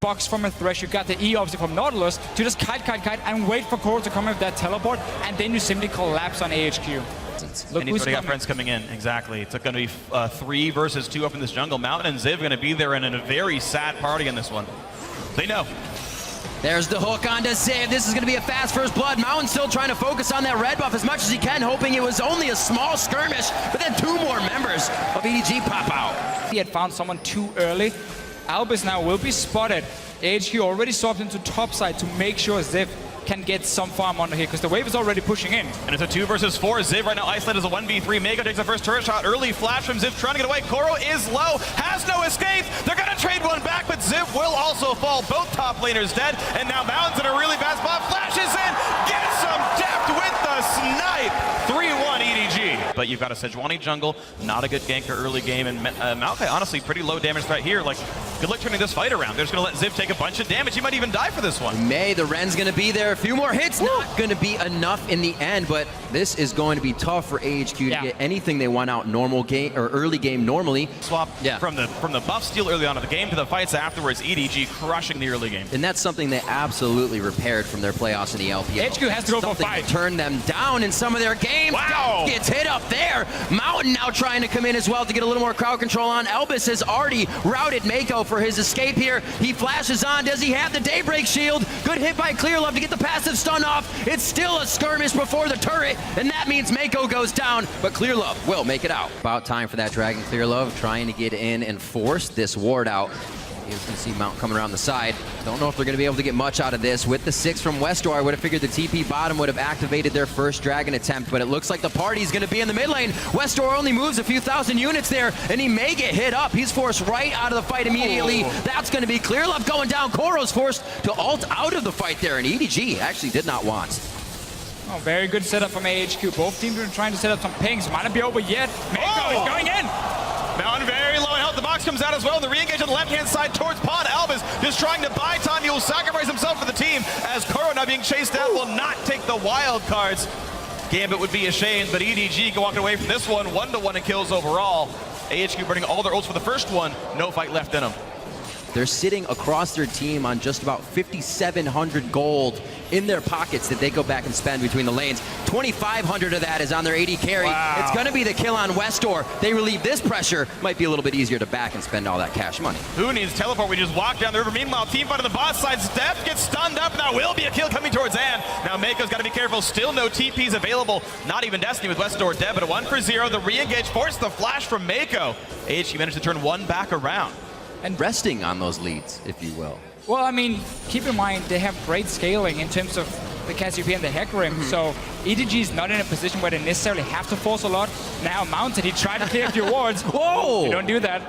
box from a Thresh, you got the E obviously from Nautilus, to just kite, and wait for Koro to come in with that teleport, and then you simply collapse on AHQ. Look, and he's already got friends coming in. Exactly. It's going to be 3 versus 2 up in this jungle. Mountain and Ziv are going to be there in a very sad party in this one. They know. There's the hook onto Ziv. This is going to be a fast first blood. Mountain still trying to focus on that red buff as much as he can, hoping it was only a small skirmish, but then 2 more members of EDG pop out. He had found someone too early. Albus now will be spotted. AHQ already swapped into top side to make sure Ziv can get some farm under here, because the wave is already pushing in. And it's a 2 versus 4. Ziv right now isolated as a 1v3. Mako takes the first turret shot. Early flash from Ziv trying to get away. Koro is low, has no escape. They're going to trade one back, but Ziv will also fall. Both top laners dead, and now Mountain's in a really bad spot. Flashes in, gets some depth with the snipe. 3-1 EDG. But you've got a Sejuani jungle, not a good ganker early game, and Maokai honestly pretty low damage threat here. Like, good luck turning this fight around. They're just going to let Ziv take a bunch of damage. He might even die for this one. The Ren's going to be there. A few more hits, not going to be enough in the end, but this is going to be tough for AHQ to get anything they want out normal game or early game normally. Swap from the buff steal early on in the game to the fights afterwards. EDG crushing the early game. And that's something they absolutely repaired from their playoffs in the LPL. AHQ has to go for 5. Turn them down in some of their games. Wow. Gets hit up there. Mountain now trying to come in as well to get a little more crowd control on. Elvis has already routed Mako for his escape here. He flashes on. Does he have the Daybreak shield? Good hit by Clearlove to get the passive stun off. It's still a skirmish before the turret, and that means Mako goes down, but Clearlove will make it out. About time for that Dragon. Clearlove trying to get in and force this ward out. You can see Mount coming around the side. Don't know if they're going to be able to get much out of this. With the 6 from Westor, I would have figured the TP bottom would have activated their first Dragon attempt, but it looks like the party's going to be in the mid lane. Westor only moves a few thousand units there, and he may get hit up. He's forced right out of the fight immediately. That's going to be Clearlove going down. Koro's forced to ult out of the fight there, and EDG actually did not want. Oh, very good setup from AHQ. Both teams are trying to set up some pings. Might not be over yet. Mako is going in. Mountain very low in health. The box comes out as well. The re-engage on the left-hand side towards Pod. Albus just trying to buy time. He will sacrifice himself for the team as Koro now being chased down will not take the wild cards. Gambit would be ashamed, but EDG walking away from this one. 1-1 in kills overall. AHQ burning all their ults for the first one. No fight left in them. They're sitting across their team on just about 5,700 gold in their pockets that they go back and spend between the lanes. 2,500 of that is on their AD carry. Wow. It's going to be the kill on Westor. They relieve this pressure. Might be a little bit easier to back and spend all that cash money. Who needs teleport? We just walk down the river. Meanwhile, team fight on the bot side. Steph gets stunned up. That will be a kill coming towards Ann. Now Mako's got to be careful. Still no TPs available. Not even Destiny with Westor dead, but a 1 for 0. The re-engage forced the flash from Mako. AHQ managed to turn one back around. And resting on those leads, if you will. Well, I mean, keep in mind, they have great scaling in terms of the Cassiopeia and the Hecarim, so EDG is not in a position where they necessarily have to force a lot. Now Mounted, he tried to clear a few wards. Whoa! You don't do that.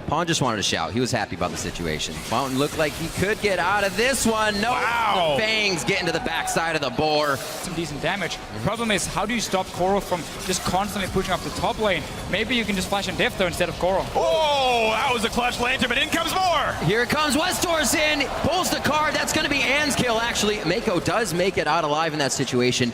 Pawn just wanted to shout. He was happy about the situation. Mountain looked like he could get out of this one. No, wow. The fangs getting to the backside of the boar. Some decent damage. The problem is, how do you stop Koro from just constantly pushing up the top lane? Maybe you can just flash and diff though instead of Koro. Oh, that was a clutch lantern, but in comes more. Here comes Westor's in, pulls the card. That's going to be Ann's kill, actually. Mako does make it out alive in that situation.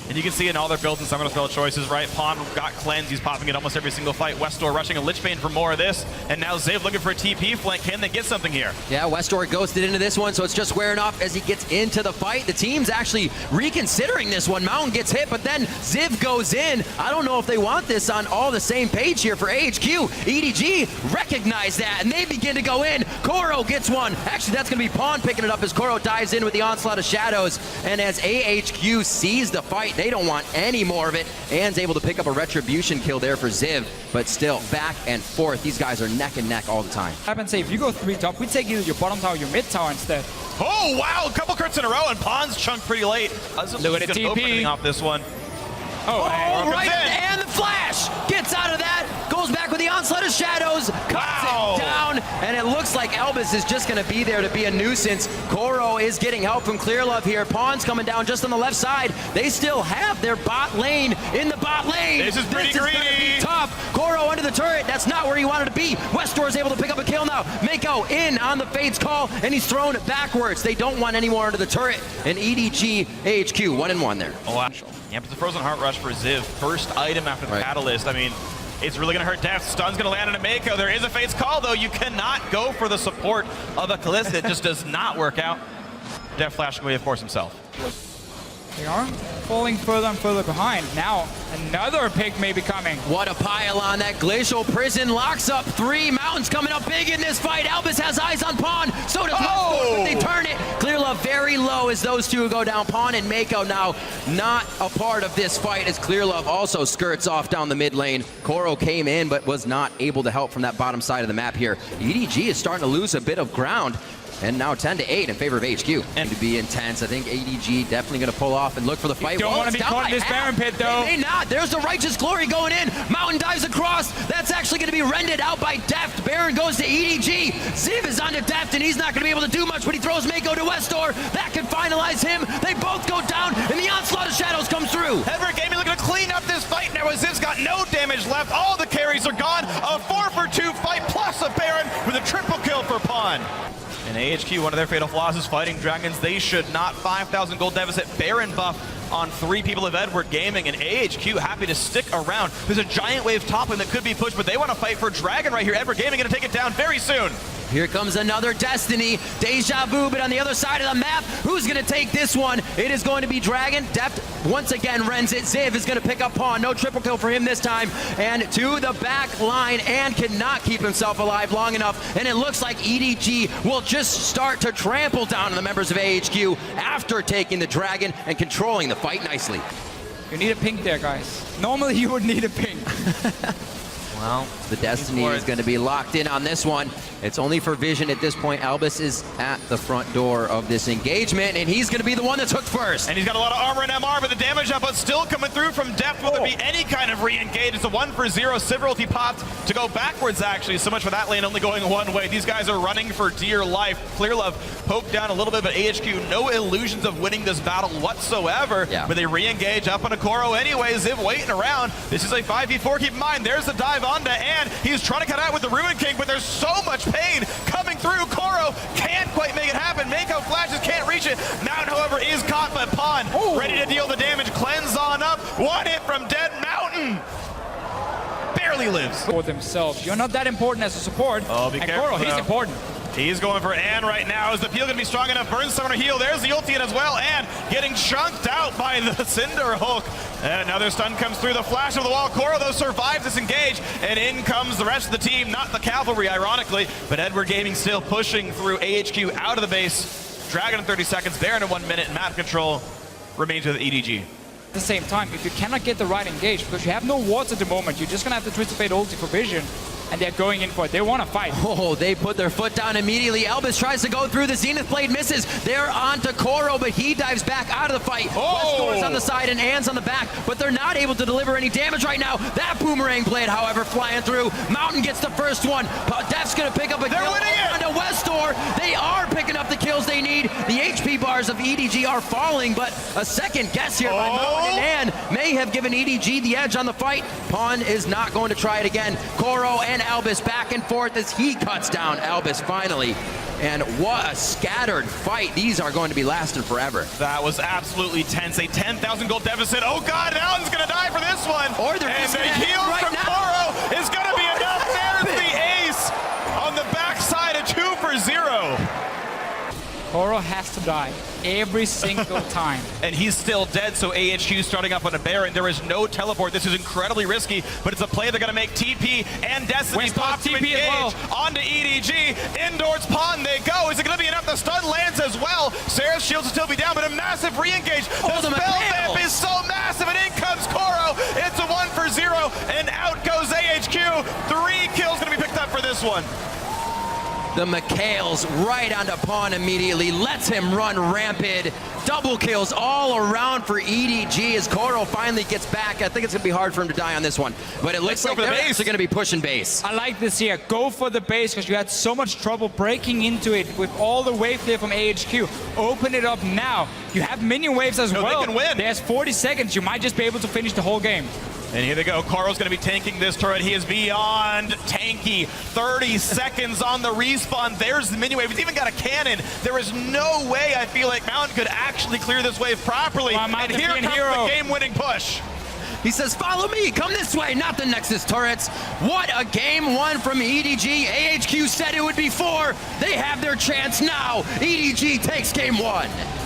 And you can see in all their builds and some of the spell choices, right? Pawn got cleansed. He's popping it almost every single fight. Westor rushing a Lichbane for more of this. And now Ziv looking for a TP flank. Can they get something here? Yeah, Westor ghosted into this one, so it's just squaring off as he gets into the fight. The team's actually reconsidering this one. Mountain gets hit, but then Ziv goes in. I don't know if they want this on all the same page here for AHQ. EDG recognize that, and they begin to go in. Koro gets one. Actually, that's going to be Pawn picking it up as Koro dives in with the onslaught of shadows. And as AHQ sees the fight, they don't want any more of it. Ann's able to pick up a retribution kill there for Ziv, but still back and forth. These guys are neck and neck all the time. I can say if you go 3 top, we take either your bottom tower or your mid tower instead. Oh, wow, a couple crits in a row, and Pawn's chunked pretty late. Look at the TP. Off this one. Oh, right, and the flash gets out of that, goes back with the onslaught of shadows, cuts it down, and it looks like Elvis is just going to be there to be a nuisance. Koro is getting help from Clearlove here. Pawn's coming down just on the left side. They still have their bot lane in the bot lane. This is pretty greedy. Gonna be tough. Koro under the turret. That's not where he wanted to be. Westor is able to pick up a kill now. Mako in on the Fade's call, and he's thrown backwards. They don't want any more under the turret. And EDG, AHQ, 1-1 there. Oh, wow. Yeah, but the Frozen Heart Rush for Ziv. First item after the Catalyst. I mean, It's really going to hurt Def. Stun's going to land on a Mako. There is a Fate's Call, though. You cannot go for the support of a Kalista. It just does not work out. Def flashing away, of course, himself. They are falling further and further behind. Now, another pick may be coming. What a pile-on. That Glacial Prison locks up 3. Mountain's coming up big in this fight. Albus has eyes on Pawn. So does Westport, but they turn it. Clear Love very low as those two go down. Pawn and Mako now not a part of this fight as Clear Love also skirts off down the mid lane. Koro came in but was not able to help from that bottom side of the map here. EDG is starting to lose a bit of ground. And now 10-8 in favor of HQ. And to be intense, I think ADG definitely going to pull off and look for the fight. You don't want to be caught in this Baron pit, though. They may not. There's the Righteous Glory going in. Mountain dives across. That's actually going to be rended out by Deft. Baron goes to EDG. Ziv is onto Deft, and he's not going to be able to do much, but he throws Mako to Westor. That can finalize him. They both go down, and the Onslaught of Shadows comes through. Edward Gaming looking to clean up this fight now as Ziv's got no damage left. All the carries are gone. A 4-for-2 fight plus a Baron with a triple kill for Pawn. And AHQ, one of their fatal flaws is fighting dragons. They should not. 5,000 gold deficit. Baron buff on 3 people of Edward Gaming, and AHQ happy to stick around. There's a giant wave top lane that could be pushed, but they want to fight for Dragon right here. Edward Gaming going to take it down very soon. Here comes another Destiny. Deja Vu, but on the other side of the map, who's going to take this one? It is going to be Dragon. Deft once again rends it. Ziv is going to pick up Pawn. No triple kill for him this time. And to the back line, and cannot keep himself alive long enough. And it looks like EDG will just start to trample down on the members of AHQ after taking the Dragon and controlling the fight nicely. You need a pink there, guys. Normally you would need a pink. Well, the Destiny is going to be locked in on this one. It's only for vision at this point. Albus is at the front door of this engagement, and he's going to be the one that's hooked first. And he's got a lot of armor and MR, but the damage output still coming through from Deft. Will there be any kind of re-engage? It's a 1-for-0. Sivrilty popped to go backwards, actually. So much for that lane only going one way. These guys are running for dear life. Clearlove poked down a little bit, but AHQ, no illusions of winning this battle whatsoever. Yeah. But they re-engage up on a Koro anyway. Ziv waiting around. This is a 5v4. Keep in mind, there's the dive onto and he's trying to cut out with the Ruin King, but there's so much pain coming through. Koro can't quite make it happen. Mako flashes, can't reach it. Mountain, however, is caught by Pawn. Ready to deal the damage. Cleanse on up. One hit from dead Mountain. Barely lives. For themselves. You're not that important as a support. Oh, be careful. Koro, he's important. He's going for Ann right now. Is the peel going to be strong enough? Burns someone to heal. There's the ulti in as well. Ann getting chunked out by the Cinder Hulk. And another stun comes through. The flash of the wall. Koro, though, survives this engage. And in comes the rest of the team. Not the cavalry, ironically. But Edward Gaming still pushing through AHQ out of the base. Dragon in 30 seconds. Baron in 1 minute. Map control remains with EDG. At the same time, if you cannot get the right engage, because you have no wards at the moment, you're just going to have to Twisted Fate ulti for vision. And they're going in for it. They want to fight. Oh, they put their foot down immediately. Albus tries to go through. The Zenith Blade misses. They're on to Koro, but he dives back out of the fight. Westor's on the side and Ann's on the back, but they're not able to deliver any damage right now. That Boomerang Blade, however, flying through. Mountain gets the first one. Deft's going to pick up a kill. They're winning it! Onto Westor. They are picking up the kills they need. The HP bars of EDG are falling, but a second guess here by Mountain and Ann may have given EDG the edge on the fight. Pawn is not going to try it again. Koro and Albus back and forth as he cuts down Albus finally. And what a scattered fight. These are going to be lasting forever. That was absolutely tense. A 10,000 gold deficit. Oh God, Allen's going to die for this one. Or they're and just the gonna heal right from now. Koro is going to be enough. There's the ace on the backside, a 2-for-0. Koro has to die every single time. And he's still dead, so AHQ starting up on a Baron. There is no teleport. This is incredibly risky, but it's a play they're going to make. TP and Destiny pop to engage onto EDG. Indoors Pawn they go. Is it going to be enough? The stun lands as well. Sarah's shields will still be down, but a massive re-engage. The spell vamp is so massive, and in comes Koro. It's a 1-for-0, and out goes AHQ. 3 kills going to be picked up for this one. The McHale's right onto Pawn immediately, lets him run rampant. Double kills all around for EDG as Koro finally gets back. I think it's going to be hard for him to die on this one, but it looks like they're actually going to be pushing base. I like this here. Go for the base because you had so much trouble breaking into it with all the wave clear from AHQ. Open it up now. You have minion waves as well. They can win. There's 40 seconds. You might just be able to finish the whole game. And here they go. Koro's going to be tanking this turret. He is beyond tanky. 30 seconds on the respawn. There's the mini wave. He's even got a cannon. There is no way I feel like Mountain could actually clear this wave properly. And here comes the game-winning push. He says, follow me, come this way, not the Nexus turrets. What a game one from EDG. AHQ said it would be 4. They have their chance now. EDG takes game 1.